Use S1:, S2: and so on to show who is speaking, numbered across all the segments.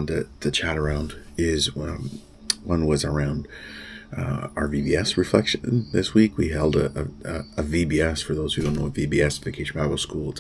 S1: down to chat around is one was around our VBS reflection this week. We held a VBS. For those who don't know what VBS, Vacation Bible School,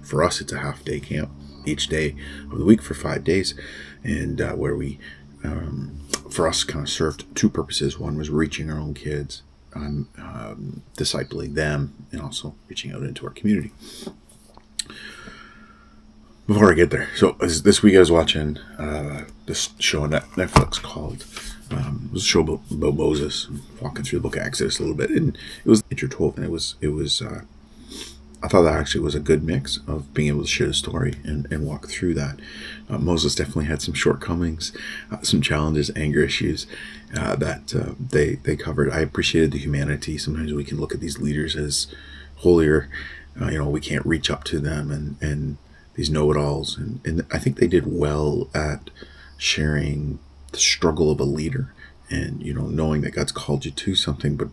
S1: for us it's a half day camp each day of the week for 5 days, and where we for us kind of served two purposes. One was reaching our own kids, discipling them, and also reaching out into our community. Before I get there, so this week I was watching this show on Netflix called it was a show about Moses, walking through the book of Exodus a little bit, and it was interwoven. It was I thought that actually was a good mix of being able to share the story and walk through that. Moses definitely had some shortcomings, some challenges, anger issues that they covered. I appreciated the humanity. Sometimes we can look at these leaders as holier. We can't reach up to them and these know-it-alls. And I think they did well at sharing the struggle of a leader and, knowing that God's called you to something, but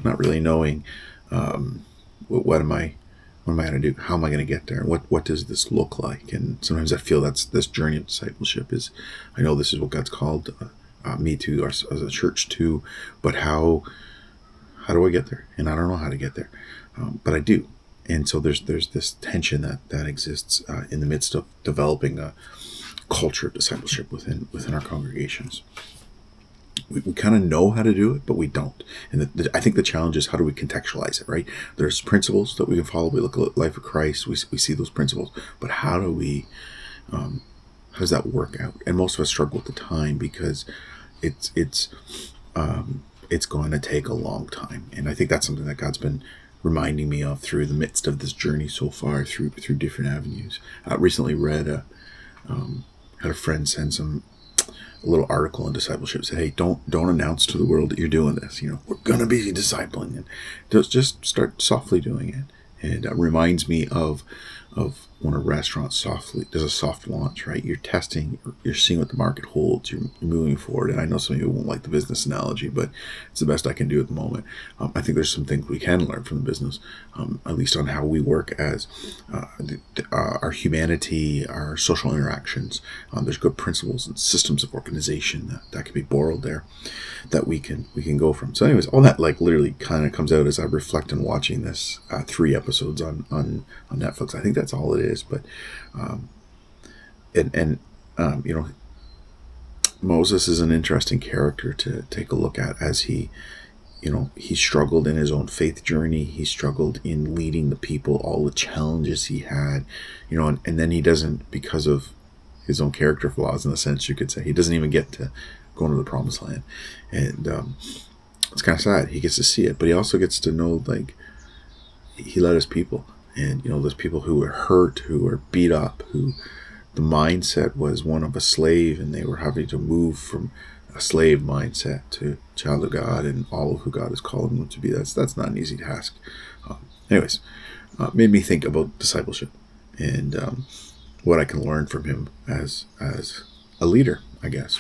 S1: not really knowing what am I going to do? How am I going to get there? What does this look like? And sometimes I feel that's this journey of discipleship is, I know this is what God's called me to, as a church to, but how do I get there? And I don't know how to get there, but I do. And so there's this tension that exists in the midst of developing a culture of discipleship within our congregations. We kind of know how to do it, but we don't. And I think the challenge is, how do we contextualize it, right? There's principles that we can follow. We look at the life of Christ. We see those principles, but how does that work out? And most of us struggle with the time because it's going to take a long time. And I think that's something that God's been reminding me of through the midst of this journey so far, through different avenues. I recently read had a friend send a little article on discipleship, said, hey, don't announce to the world that you're doing this. We're going to be discipling, and just start softly doing it. And it reminds me of when a restaurant softly does a soft launch, right? You're testing, you're seeing what the market holds, you're moving forward. And I know some of you won't like the business analogy, but it's the best I can do at the moment. I think there's some things we can learn from the business, at least on how we work as our humanity, our social interactions. There's good principles and systems of organization that can be borrowed there, that we can go from. So anyways, all that literally kind of comes out as I reflect on watching this 3 episodes on Netflix. I think that's all it is. But Moses is an interesting character to take a look at, as he struggled in his own faith journey. He struggled in leading the people, all the challenges he had, and then he doesn't, because of his own character flaws, in a sense you could say, he doesn't even get to go into the promised land. And it's kind of sad. He gets to see it, but he also gets to know, he led his people. And, those people who were hurt, who were beat up, who the mindset was one of a slave, and they were having to move from a slave mindset to child of God and all of who God is calling them to be. That's not an easy task. Made me think about discipleship and what I can learn from him as a leader, I guess.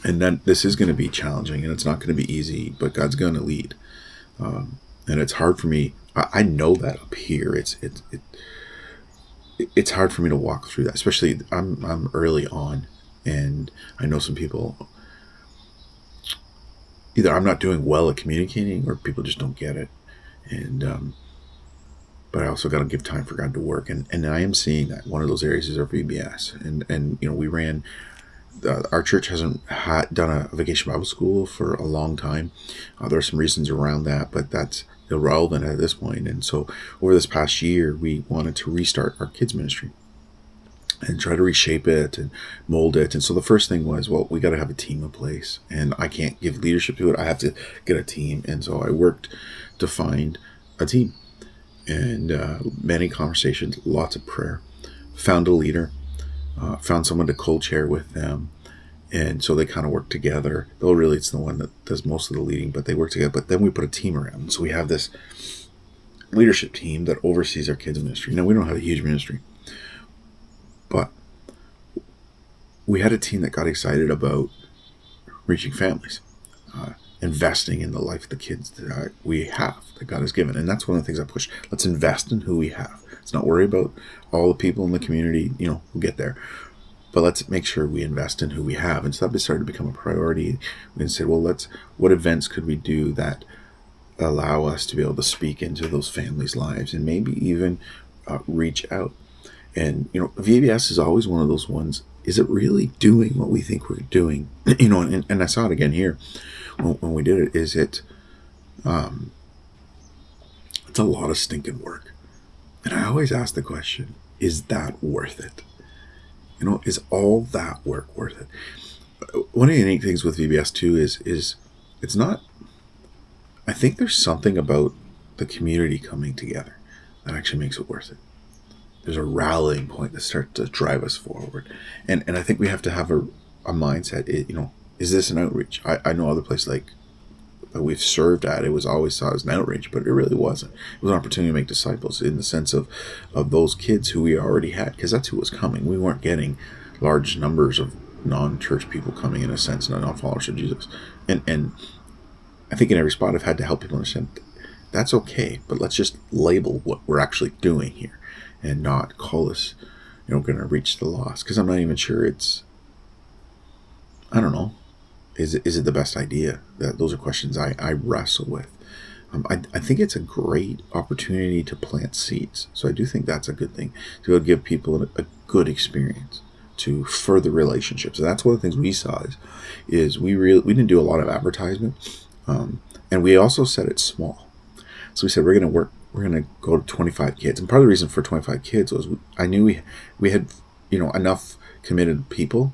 S1: And then this is going to be challenging, and it's not going to be easy, but God's going to lead. And it's hard for me. I know that up here, it's hard for me to walk through that, especially I'm early on, and I know some people, either I'm not doing well at communicating, or people just don't get it. And but I also got to give time for God to work, and I am seeing that one of those areas is our VBS, and we ran. Our church hasn't done a vacation Bible school for a long time. There are some reasons around that, but that's irrelevant at this point. And so over this past year, we wanted to restart our kids ministry and try to reshape it and mold it. And so the first thing was, well, we got to have a team in place, and I can't give leadership to it. I have to get a team. And so I worked to find a team, and many conversations, lots of prayer, found a leader, found someone to co-chair with them. And so they kind of work together. Though really it's the one that does most of the leading, but they work together. But then we put a team around. So we have this leadership team that oversees our kids ministry. Now, we don't have a huge ministry, but we had a team that got excited about reaching families, investing in the life of the kids that we have, that God has given. And that's one of the things I push. Let's invest in who we have. Let's not worry about all the people in the community, who get there. but let's make sure we invest in who we have. And so that started to become a priority. We said, well, what events could we do that allow us to be able to speak into those families' lives and maybe even reach out. And, VBS is always one of those ones. Is it really doing what we think we're doing? And I saw it again here when we did it. It's a lot of stinking work. And I always ask the question, is that worth it? Is all that work worth it? One of the unique things with VBS too is it's not, I think there's something about the community coming together that actually makes it worth it. There's a rallying point that starts to drive us forward. And I think we have to have a mindset, is this an outreach? I know other places like that we've served at, it was always saw as an outreach, but it really wasn't. It was an opportunity to make disciples in the sense of those kids who we already had, because that's who was coming. We weren't getting large numbers of non-church people coming, in a sense, non-followers of Jesus. And I think in every spot I've had to help people understand that's okay, but let's just label what we're actually doing here and not call us, going to reach the lost. Because I'm not even sure I don't know. Is it the best idea? Those are questions I wrestle with. I think it's a great opportunity to plant seeds. So I do think that's a good thing, to be able to give people a good experience, to further relationships. And that's one of the things we saw is we didn't do a lot of advertisement. And we also set it small. So we said, we're going to go to 25 kids. And part of the reason for 25 kids was I knew we had, enough committed people.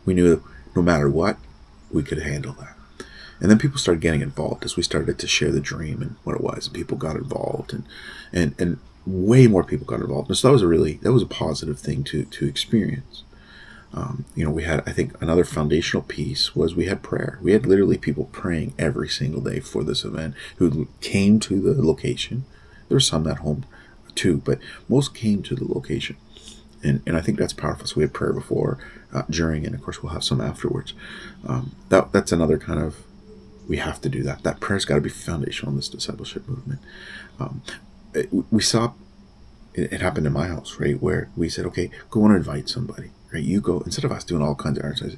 S1: We knew no matter what, we could handle that. And then people started getting involved as we started to share the dream and what it was. And people got involved and way more people got involved. And so that was a positive thing to experience. We had, I think, another foundational piece was we had prayer. We had literally people praying every single day for this event who came to the location. There were some at home too, but most came to the location. And I think that's powerful. So we had prayer before, during, and of course we'll have some afterwards. That's another kind of, we have to do that. That prayer's got to be foundational in this discipleship movement. We saw it happened in my house, right, where we said, okay, go and invite somebody. Right, you go, instead of us doing all kinds of exercises,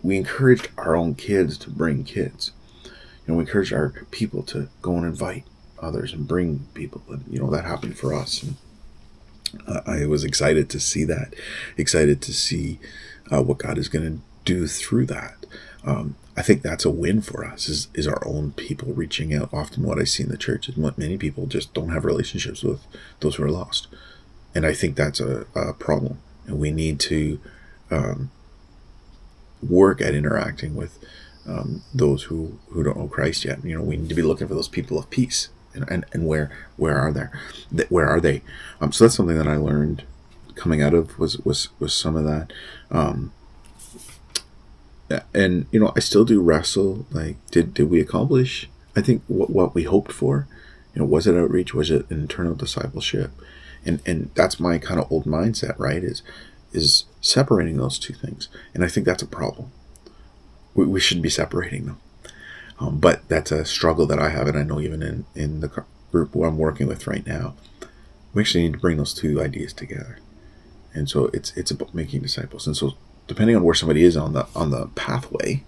S1: we encouraged our own kids to bring kids. We encouraged our people to go and invite others and bring people. And, that happened for us. And I was excited to see that, excited to see what God is going to do through that. I think that's a win for us, is our own people reaching out. Often what I see in the church is many people just don't have relationships with those who are lost. And I think that's a problem. And we need to work at interacting with those who don't know Christ yet. We need to be looking for those people of peace. And where are they? Where are they? So that's something that I learned coming out of was some of that. And I still do wrestle. Like, did we accomplish? I think what we hoped for. Was it outreach? Was it an internal discipleship? And that's my kind of old mindset, right? Is separating those two things. And I think that's a problem. We shouldn't be separating them. But that's a struggle that I have, and I know even in the group who I'm working with right now, we actually need to bring those two ideas together. And so it's about making disciples. And so depending on where somebody is on the pathway,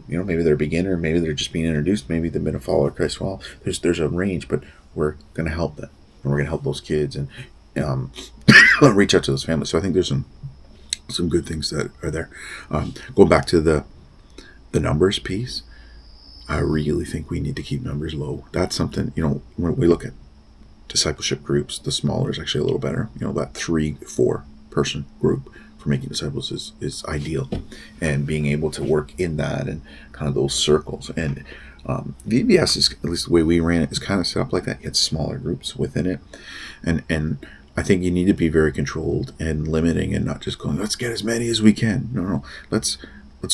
S1: maybe they're a beginner, maybe they're just being introduced, maybe they've been a follower of Christ. Well, there's a range, but we're going to help them. And we're going to help those kids and reach out to those families. So I think there's some good things that are there. Going back to the numbers piece, I really think we need to keep numbers low. That's something, when we look at discipleship groups, the smaller is actually a little better. That 3-4 person group for making disciples is ideal. And being able to work in that and kind of those circles. And VBS is, at least the way we ran it, is kind of set up like that. You had smaller groups within it, and I think you need to be very controlled and limiting, and not just going, let's get as many as we can. No, let's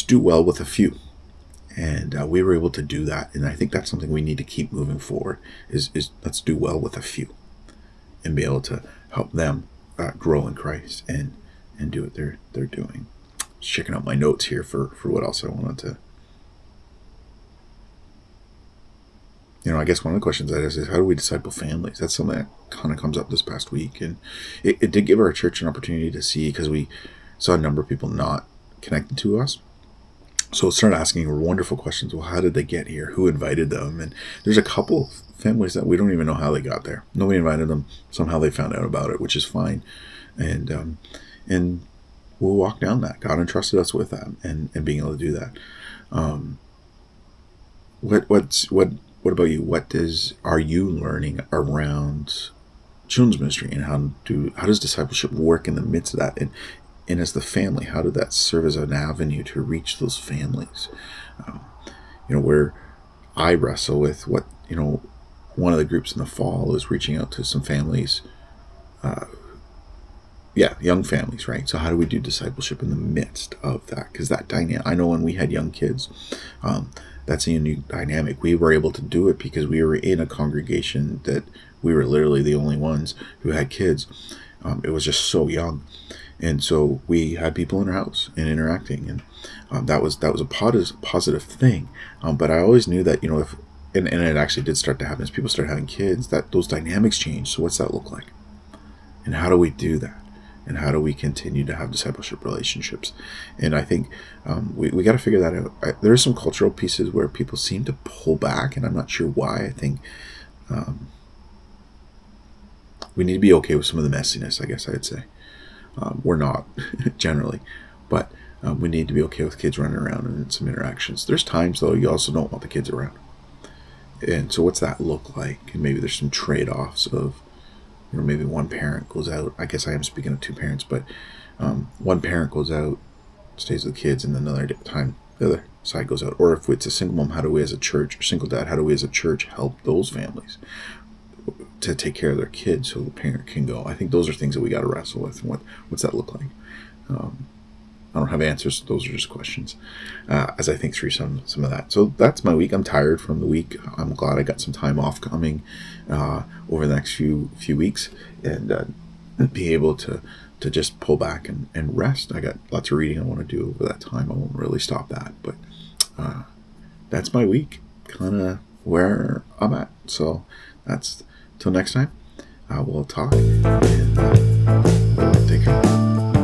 S1: do well with a few, and we were able to do that. And I think that's something we need to keep moving forward. Is let's do well with a few, and be able to help them grow in Christ and do what they're doing. Just checking out my notes here for what else I wanted to. I guess one of the questions I ask is, how do we disciple families? That's something that kind of comes up this past week. And it did give our church an opportunity to see, because we saw a number of people not connecting to us. So start asking wonderful questions. Well, how did they get here? Who invited them? And there's a couple families that we don't even know how they got there. Nobody invited them. Somehow they found out about it, which is fine. And we'll walk down that. God entrusted us with that, and being able to do that. What about you? Are you learning around children's ministry, and how does discipleship work in the midst of that? And as the family, how did that serve as an avenue to reach those families? Where I wrestle with what, one of the groups in the fall is reaching out to some families, young families, right? So how do we do discipleship in the midst of that? Because that dynamic, I know when we had young kids, that's a unique dynamic. We were able to do it because we were in a congregation that we were literally the only ones who had kids. It was just so young. And so we had people in our house and interacting, and that was a positive thing. But I always knew that, and it actually did start to happen as people started having kids, that those dynamics change. So what's that look like? And how do we do that? And how do we continue to have discipleship relationships? And I think we got to figure that out. There are some cultural pieces where people seem to pull back, and I'm not sure why. I think we need to be okay with some of the messiness, I guess I'd say. We're not, generally. But we need to be okay with kids running around and some interactions. There's times, though, you also don't want the kids around. And so what's that look like? And maybe there's some trade-offs of, maybe one parent goes out. I guess I am speaking of two parents, but one parent goes out, stays with the kids, and then another time the other side goes out. Or if it's a single mom, how do we as a church, or single dad, how do we as a church help those families to take care of their kids so the parent can go? I think those are things that we got to wrestle with. And what's that look like? I don't have answers. Those are just questions as I think through some of that. So that's my week. I'm tired from the week. I'm glad I got some time off coming over the next few weeks, and be able to just pull back and rest. I got lots of reading I want to do over that time. I won't really stop that, but that's my week, kind of where I'm at. So that's till next time. We'll talk, and take care.